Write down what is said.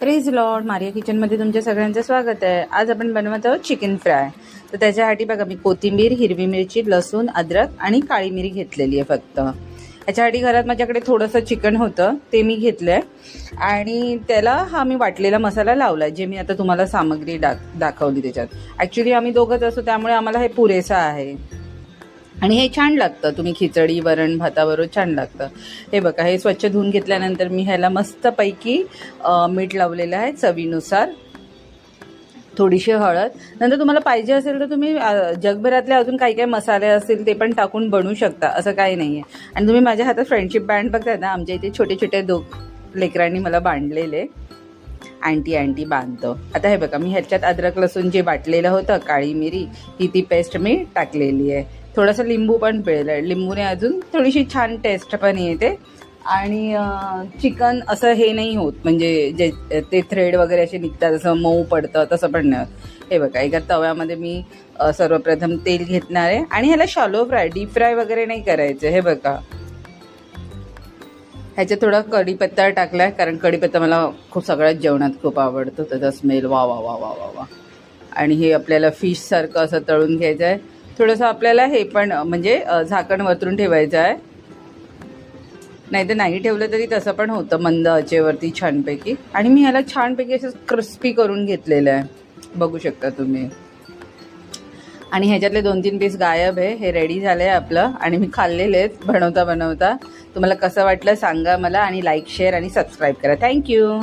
Praise Lord, Maria किचनमध्ये तुमच्या सगळ्यांचं स्वागत आहे। आज आपण बनवत आहोत चिकन फ्राय। तर त्याच्यासाठी बघा मी कोथिंबीर, हिरवी मिरची, लसूण, अद्रक आणि काळी मिरी घेतलेली आहे। फक्त याच्यासाठी घरात माझ्याकडे थोडंसं चिकन होतं ते मी घेतलंय आणि त्याला हा मी वाटलेला मसाला लावला, जे मी आता तुम्हाला सामग्री दाखवली त्याच्यात। ॲक्च्युली आम्ही दोघंच असतो त्यामुळे आम्हाला हे पुरेसा आहे आणि हे छान लागतं। तुम्ही खिचडी, वरण, भाताबरोबर छान लागतं। हे बघा, हे स्वच्छ धुवून घेतल्यानंतर मी ह्याला मस्तपैकी मीठ लावलेलं आहे चवीनुसार, थोडीशी हळद। नंतर तुम्हाला पाहिजे असेल तर तुम्ही जगभरातले अजून काही काही मसाले असतील ते पण टाकून बनवू शकता, असं काही नाही आहे। आणि तुम्ही माझ्या हातात फ्रेंडशिप बँड बघताय ना, आमच्या इथे छोटे छोटे लेकरांनी मला बांधलेले, अँटी बांधतो। आता हे बघा, मी ह्याच्यात अद्रक लसूण जे वाटलेलं होतं, काळी मिरी ही ती पेस्ट मी टाकलेली आहे। थोडंसं लिंबू पण पिळलं आहे, लिंबूने अजून थोडीशी छान टेस्ट पण येते आणि चिकन असं हे नाही होत, म्हणजे जे ते थ्रेड वगैरे असे निघतात असं मऊ पडतं तसं पण नाही होत। हे बघा, एका तव्यामध्ये मी सर्वप्रथम तेल घेतणार आहे आणि ह्याला शॅलो फ्राय, डीप फ्राय वगैरे नाही करायचं। हे बघा, ह्याच्यात थोडा कढीपत्ता टाकलाय, कारण कढीपत्ता मला खूप सगळ्यात जेवणात खूप आवडतो, त्याचा स्मेल वा वा वा वा वा वा। आणि हे आपल्याला फिशसारखं असं तळून घ्यायचं आहे। थोडंसं आपल्याला हे पण म्हणजे झाकण वरतून ठेवायचं आहे, नाही तर नाही ठेवलं तरी तसं पण होतं, मंद आचेवरती छानपैकी। आणि मी ह्याला छानपैकी असं क्रिस्पी करून घेतलेलं आहे, बघू शकता तुम्ही। आणि ह्याच्यातले 2-3 पीस गायब आहे। हे रेडी झालं आहे आपलं आणि मी खाल्लेले आहेत बनवता बनवता। तुम्हाला कसं वाटलं सांगा मला आणि लाईक, शेअर आणि सबस्क्राईब करा। थँक्यू।